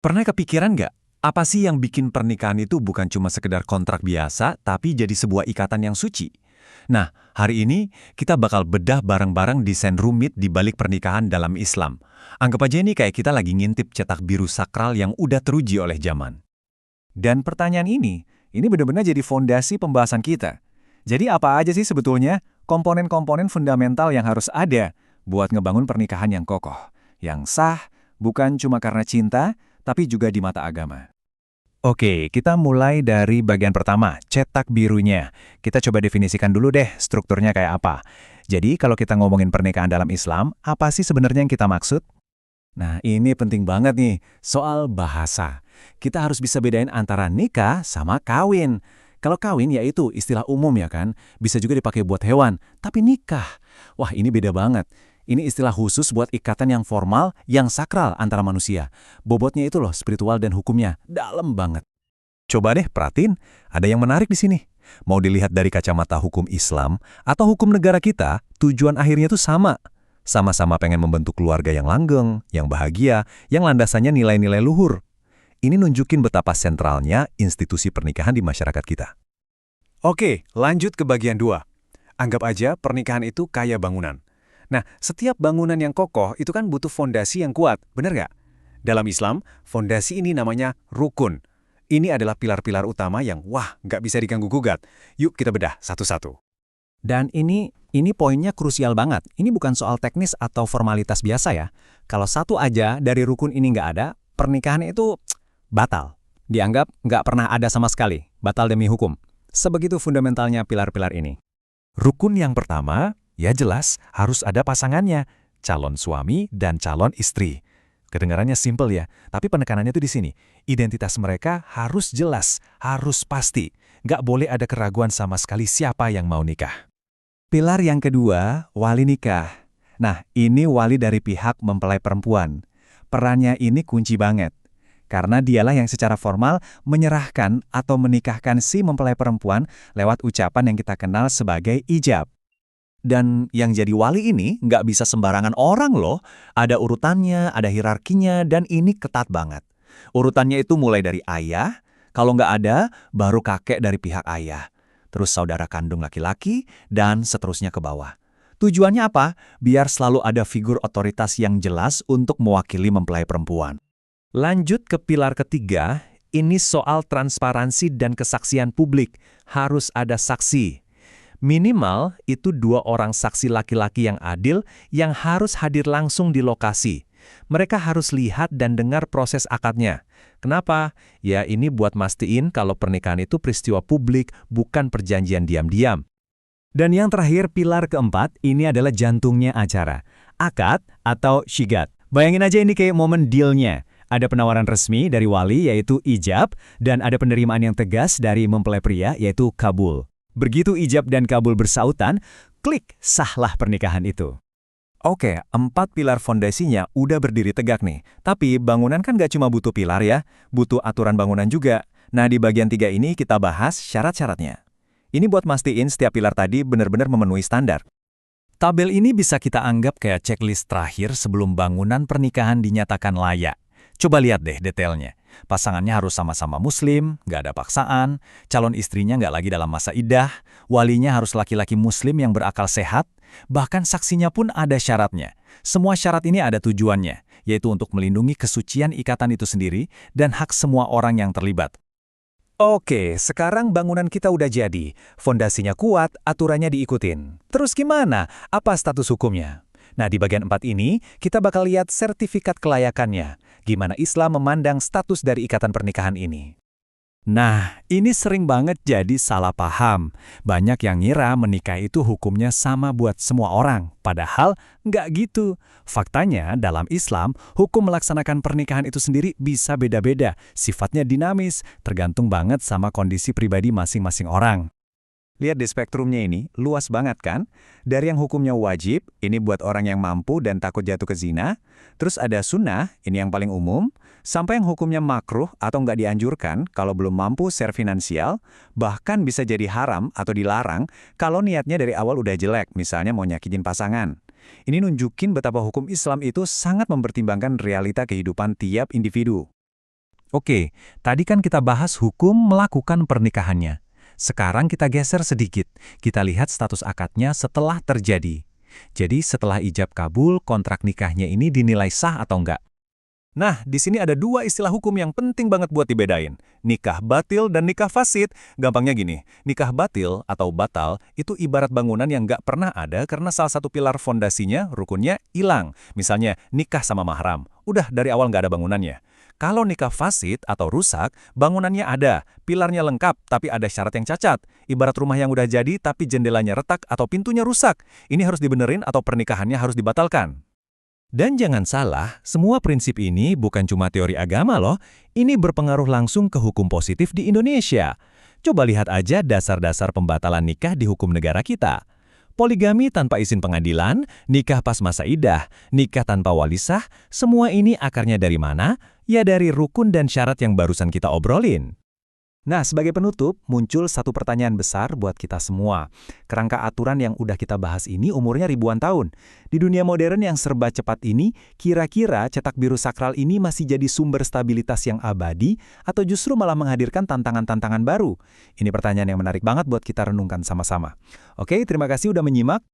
Pernah kepikiran nggak? Apa sih yang bikin pernikahan itu bukan cuma sekedar kontrak biasa, tapi jadi sebuah ikatan yang suci? Nah, hari ini kita bakal bedah bareng-bareng desain rumit di balik pernikahan dalam Islam. Anggap aja ini kayak kita lagi ngintip cetak biru sakral yang udah teruji oleh zaman. Dan pertanyaan ini benar-benar jadi fondasi pembahasan kita. Jadi apa aja sih sebetulnya komponen-komponen fundamental yang harus ada buat ngebangun pernikahan yang kokoh, yang sah, bukan cuma karena cinta, tapi juga di mata agama. Oke, kita mulai dari bagian pertama, cetak birunya. Kita coba definisikan dulu deh strukturnya kayak apa. Jadi kalau kita ngomongin pernikahan dalam Islam, apa sih sebenarnya yang kita maksud? Nah, ini penting banget nih, soal bahasa. Kita harus bisa bedain antara nikah sama kawin. Kalau kawin yaitu istilah umum ya kan, bisa juga dipakai buat hewan. Tapi nikah, wah ini beda banget. Ini istilah khusus buat ikatan yang formal, yang sakral antara manusia. Bobotnya itu loh, spiritual dan hukumnya, dalam banget. Coba deh perhatiin, ada yang menarik di sini. Mau dilihat dari kacamata hukum Islam atau hukum negara kita, tujuan akhirnya tuh sama. Sama-sama pengen membentuk keluarga yang langgeng, yang bahagia, yang landasannya nilai-nilai luhur. Ini nunjukin betapa sentralnya institusi pernikahan di masyarakat kita. Oke, lanjut ke bagian 2. Anggap aja pernikahan itu kayak bangunan. Nah, setiap bangunan yang kokoh itu kan butuh fondasi yang kuat, bener nggak? Dalam Islam, fondasi ini namanya rukun. Ini adalah pilar-pilar utama yang, nggak bisa diganggu-gugat. Yuk kita bedah satu-satu. Dan ini poinnya krusial banget. Ini bukan soal teknis atau formalitas biasa ya. Kalau satu aja dari rukun ini nggak ada, pernikahan itu batal. Dianggap nggak pernah ada sama sekali. Batal demi hukum. Sebegitu fundamentalnya pilar-pilar ini. Rukun yang pertama, ya jelas harus ada pasangannya. Calon suami dan calon istri. Kedengarannya simpel ya, tapi penekanannya tuh di sini. Identitas mereka harus jelas, harus pasti. Nggak boleh ada keraguan sama sekali siapa yang mau nikah. Pilar yang kedua, wali nikah. Nah, ini wali dari pihak mempelai perempuan. Perannya ini kunci banget. Karena dialah yang secara formal menyerahkan atau menikahkan si mempelai perempuan lewat ucapan yang kita kenal sebagai ijab. Dan yang jadi wali ini nggak bisa sembarangan orang loh. Ada urutannya, ada hierarkinya, dan ini ketat banget. Urutannya itu mulai dari ayah, kalau nggak ada, baru kakek dari pihak ayah. Terus saudara kandung laki-laki, dan seterusnya ke bawah. Tujuannya apa? Biar selalu ada figur otoritas yang jelas untuk mewakili mempelai perempuan. Lanjut ke pilar ketiga, ini soal transparansi dan kesaksian publik. Harus ada saksi. Minimal itu 2 orang saksi laki-laki yang adil yang harus hadir langsung di lokasi. Mereka harus lihat dan dengar proses akadnya. Kenapa? Ya ini buat mastiin kalau pernikahan itu peristiwa publik, bukan perjanjian diam-diam. Dan yang terakhir, pilar keempat, ini adalah jantungnya acara. Akad atau syigat. Bayangin aja ini kayak momen dealnya. Ada penawaran resmi dari wali yaitu ijab, dan ada penerimaan yang tegas dari mempelai pria yaitu kabul. Begitu ijab dan kabul bersautan, klik, sahlah pernikahan itu. Oke, 4 pilar fondasinya udah berdiri tegak nih. Tapi bangunan kan gak cuma butuh pilar ya, butuh aturan bangunan juga. Nah di bagian 3 ini kita bahas syarat-syaratnya. Ini buat mastiin setiap pilar tadi benar-benar memenuhi standar. Tabel ini bisa kita anggap kayak checklist terakhir sebelum bangunan pernikahan dinyatakan layak. Coba lihat deh detailnya. Pasangannya harus sama-sama muslim, nggak ada paksaan, calon istrinya nggak lagi dalam masa iddah, walinya harus laki-laki muslim yang berakal sehat, bahkan saksinya pun ada syaratnya. Semua syarat ini ada tujuannya, yaitu untuk melindungi kesucian ikatan itu sendiri dan hak semua orang yang terlibat. Oke, sekarang bangunan kita udah jadi. Fondasinya kuat, aturannya diikutin. Terus gimana? Apa status hukumnya? Nah, di bagian 4 ini, kita bakal lihat sertifikat kelayakannya. Gimana Islam memandang status dari ikatan pernikahan ini. Nah, ini sering banget jadi salah paham. Banyak yang ngira menikah itu hukumnya sama buat semua orang. Padahal nggak gitu. Faktanya, dalam Islam, hukum melaksanakan pernikahan itu sendiri bisa beda-beda. Sifatnya dinamis, tergantung banget sama kondisi pribadi masing-masing orang. Lihat di spektrumnya ini, luas banget kan? Dari yang hukumnya wajib, ini buat orang yang mampu dan takut jatuh ke zina. Terus ada sunnah, ini yang paling umum. Sampai yang hukumnya makruh atau nggak dianjurkan kalau belum mampu secara finansial. Bahkan bisa jadi haram atau dilarang kalau niatnya dari awal udah jelek, misalnya mau nyakitin pasangan. Ini nunjukin betapa hukum Islam itu sangat mempertimbangkan realita kehidupan tiap individu. Oke, tadi kan kita bahas hukum melakukan pernikahannya. Sekarang kita geser sedikit. Kita lihat status akadnya setelah terjadi. Jadi setelah ijab kabul, kontrak nikahnya ini dinilai sah atau enggak? Nah, di sini ada dua istilah hukum yang penting banget buat dibedain. Nikah batil dan nikah fasid. Gampangnya gini, nikah batil atau batal itu ibarat bangunan yang nggak pernah ada karena salah satu pilar fondasinya, rukunnya, hilang. Misalnya, nikah sama mahram. Udah dari awal nggak ada bangunannya. Kalau nikah fasid atau rusak, bangunannya ada, pilarnya lengkap, tapi ada syarat yang cacat. Ibarat rumah yang udah jadi, tapi jendelanya retak atau pintunya rusak. Ini harus dibenerin atau pernikahannya harus dibatalkan. Dan jangan salah, semua prinsip ini bukan cuma teori agama loh, ini berpengaruh langsung ke hukum positif di Indonesia. Coba lihat aja dasar-dasar pembatalan nikah di hukum negara kita. Poligami tanpa izin pengadilan, nikah pas masa idah, nikah tanpa wali sah, semua ini akarnya dari mana? Ya dari rukun dan syarat yang barusan kita obrolin. Nah, sebagai penutup, muncul satu pertanyaan besar buat kita semua. Kerangka aturan yang udah kita bahas ini umurnya ribuan tahun. Di dunia modern yang serba cepat ini, kira-kira cetak biru sakral ini masih jadi sumber stabilitas yang abadi atau justru malah menghadirkan tantangan-tantangan baru? Ini pertanyaan yang menarik banget buat kita renungkan sama-sama. Oke, terima kasih udah menyimak.